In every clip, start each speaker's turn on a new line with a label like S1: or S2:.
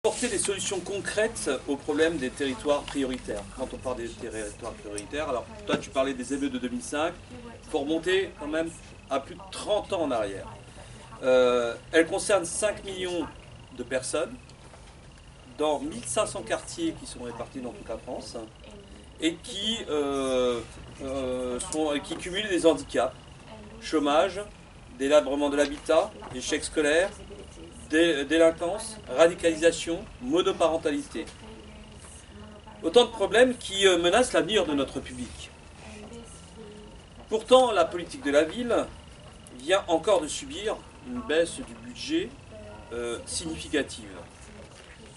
S1: Apporter des solutions concrètes aux problèmes des territoires prioritaires. Quand on parle des territoires prioritaires, alors toi tu parlais des émeutes de 2005, il faut remonter quand même à plus de 30 ans en arrière. Elles concernent 5 millions de personnes dans 1500 quartiers qui sont répartis dans toute la France et qui cumulent des handicaps, chômage, délabrement de l'habitat, échec scolaire, délinquance, radicalisation, monoparentalité. Autant de problèmes qui menacent l'avenir de notre public. Pourtant, la politique de la ville vient encore de subir une baisse du budget significative.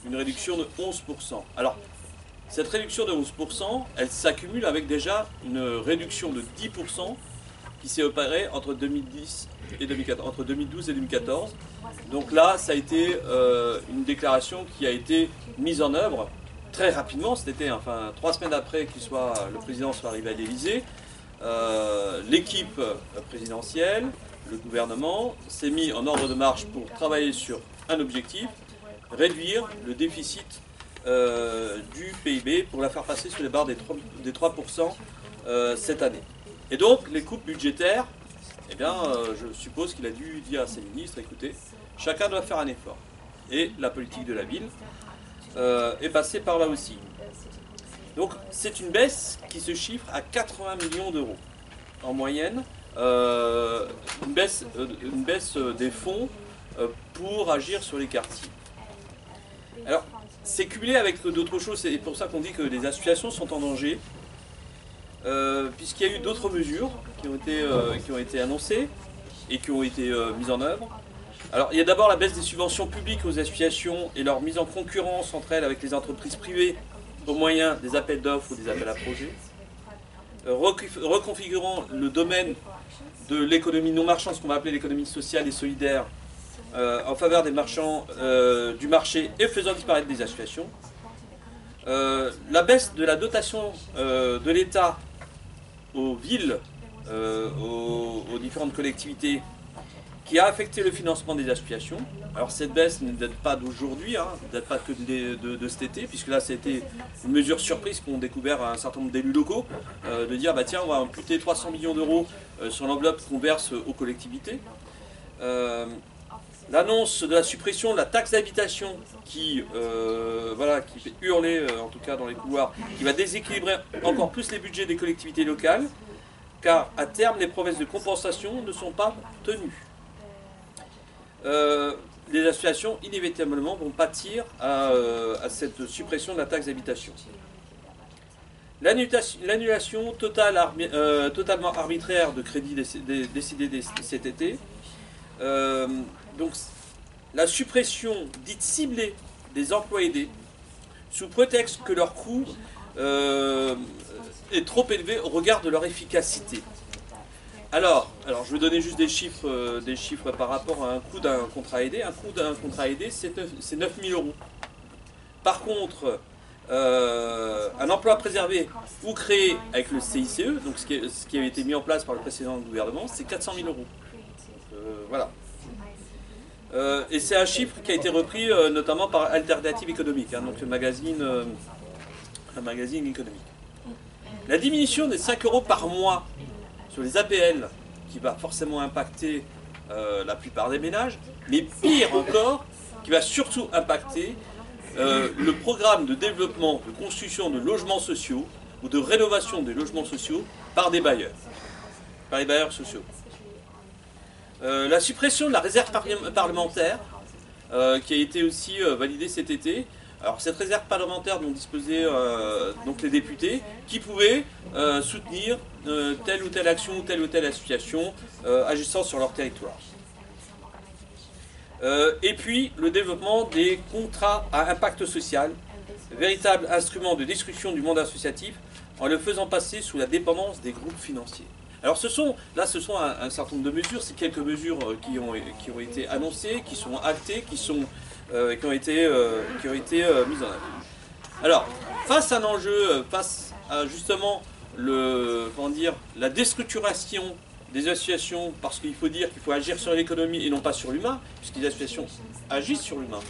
S1: Une réduction de 11%. Alors, cette réduction de 11%, elle s'accumule avec déjà une réduction de 10% qui s'est opérée entre 2010 et 2014, entre 2012 et 2014. Donc là, ça a été une déclaration qui a été mise en œuvre très rapidement. C'était enfin 3 semaines après que le président soit arrivé à l'Élysée. L'équipe présidentielle, le gouvernement s'est mis en ordre de marche pour travailler sur un objectif, réduire le déficit du PIB pour la faire passer sous les barres des 3% cette année. Et donc, les coupes budgétaires, eh bien, je suppose qu'il a dû dire à ses ministres, écoutez, chacun doit faire un effort. Et la politique de la ville est passée par là aussi. Donc, c'est une baisse qui se chiffre à 80 millions d'euros en moyenne, une baisse des fonds pour agir sur les quartiers. Alors, c'est cumulé avec d'autres choses, c'est pour ça qu'on dit que les associations sont en danger. Puisqu'il y a eu d'autres mesures qui ont été annoncées et qui ont été mises en œuvre. Alors, il y a d'abord la baisse des subventions publiques aux associations et leur mise en concurrence entre elles avec les entreprises privées au moyen des appels d'offres ou des appels à projets. Reconfigurant le domaine de l'économie non marchande, ce qu'on va appeler l'économie sociale et solidaire, en faveur des marchands du marché et faisant disparaître des associations. La baisse de la dotation de l'État aux villes, aux différentes collectivités, qui a affecté le financement des associations. Alors cette baisse ne date pas d'aujourd'hui, hein, ne date pas que de cet été, puisque là c'était une mesure surprise qu'ont découvert un certain nombre d'élus locaux, de dire bah tiens on va amputer 300 millions d'euros sur l'enveloppe qu'on verse aux collectivités. L'annonce de la suppression de la taxe d'habitation qui fait hurler, en tout cas dans les couloirs, qui va déséquilibrer encore plus les budgets des collectivités locales, car à terme, les promesses de compensation ne sont pas tenues. Les associations, inévitablement, vont pâtir à cette suppression de la taxe d'habitation. L'annulation totalement arbitraire de crédits décidés cet été. Donc, la suppression dite ciblée des emplois aidés, sous prétexte que leur coût est trop élevé au regard de leur efficacité. Alors je vais donner juste des chiffres par rapport à un coût d'un contrat aidé. Un coût d'un contrat aidé, c'est 9 000 euros. Par contre, un emploi préservé ou créé avec le CICE, donc ce qui avait été mis en place par le précédent gouvernement, c'est 400 000 euros. Voilà. Et c'est un chiffre qui a été repris notamment par Alternative économique, hein, donc un magazine économique. La diminution des 5 euros par mois sur les APL, qui va forcément impacter la plupart des ménages, mais pire encore, qui va surtout impacter le programme de développement, de construction de logements sociaux ou de rénovation des logements sociaux par des bailleurs, par les bailleurs sociaux. La suppression de la réserve parlementaire, qui a été aussi validée cet été. Alors cette réserve parlementaire dont disposaient donc les députés, qui pouvaient soutenir telle ou telle action ou telle association agissant sur leur territoire. Et puis le développement des contrats à impact social, véritable instrument de destruction du monde associatif, en le faisant passer sous la dépendance des groupes financiers. Alors ce sont un certain nombre de mesures, c'est quelques mesures qui ont été annoncées, qui sont actées, qui ont été mises en œuvre. Alors, face à un enjeu, face à justement la déstructuration des associations, parce qu'il faut dire qu'il faut agir sur l'économie et non pas sur l'humain, puisque les associations agissent sur l'humain.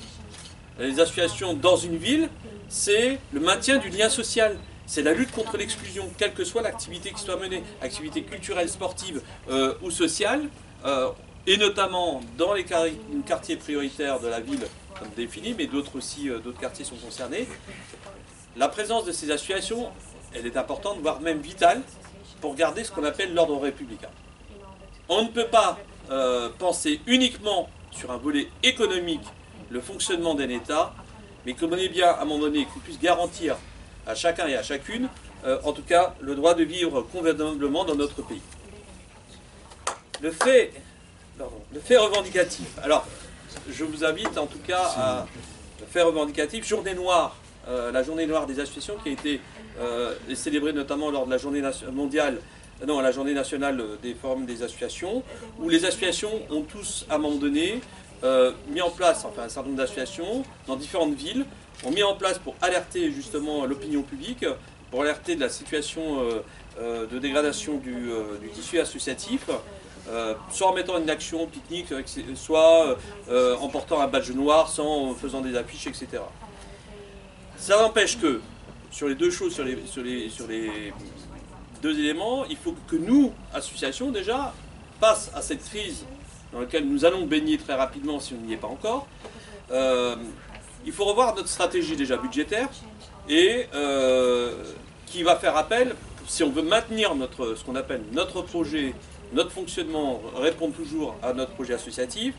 S1: les associations dans une ville, c'est le maintien du lien social. C'est la lutte contre l'exclusion, quelle que soit l'activité qui soit menée, activité culturelle, sportive ou sociale, et notamment dans les quartiers prioritaires de la ville, comme défini, mais d'autres aussi, d'autres quartiers sont concernés. La présence de ces associations, elle est importante, voire même vitale, pour garder ce qu'on appelle l'ordre républicain. On ne peut pas penser uniquement sur un volet économique le fonctionnement d'un État, mais qu'on ait bien, à un moment donné, qu'on puisse garantir à chacun et à chacune, en tout cas, le droit de vivre convenablement dans notre pays. Le fait revendicatif. Alors, je vous invite en tout cas à le fait revendicatif, journée noire, la journée noire des associations qui a été célébrée notamment lors de la journée mondiale, non, la journée nationale des forums des associations, où les associations ont tous, à un moment donné, mis en place, enfin un certain nombre d'associations dans différentes villes, ont mis en place pour alerter justement l'opinion publique, pour alerter de la situation de dégradation du tissu associatif, soit en mettant une action pique-nique, soit en portant un badge noir, sans en faisant des affiches, etc. Ça n'empêche que, sur les deux choses, sur les deux éléments, il faut que nous, associations déjà, face à cette crise dans laquelle nous allons baigner très rapidement si on n'y est pas encore, il faut revoir notre stratégie déjà budgétaire et qui va faire appel, si on veut maintenir ce qu'on appelle notre projet, notre fonctionnement, répondre toujours à notre projet associatif,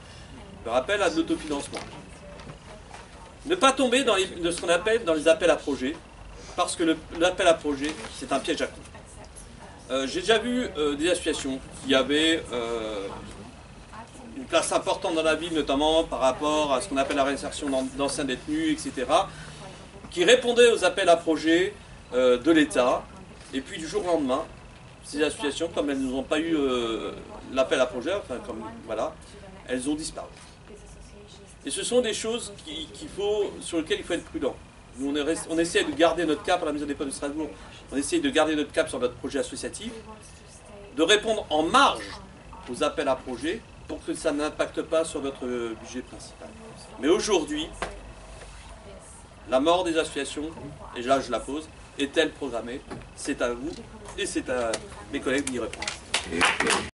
S1: faire appel à de l'autofinancement. Ne pas tomber dans ce qu'on appelle dans les appels à projets, parce que l'appel à projet, c'est un piège à coups. J'ai déjà vu des associations qui avaient une place importante dans la ville, notamment par rapport à ce qu'on appelle la réinsertion d'anciens détenus, etc., qui répondaient aux appels à projets de l'État, et puis du jour au lendemain, ces associations, comme elles n'ont pas eu l'appel à projet, enfin comme voilà, elles ont disparu. Et ce sont des choses sur lesquelles il faut être prudent. Nous, on essaie de garder notre cap à la Maison des Potes de Strasbourg, on essaie de garder notre cap sur notre projet associatif, de répondre en marge aux appels à projets pour que ça n'impacte pas sur notre budget principal. Mais aujourd'hui, la mort des associations, et là je la pose, est-elle programmée? C'est à vous et c'est à mes collègues d'y répondre.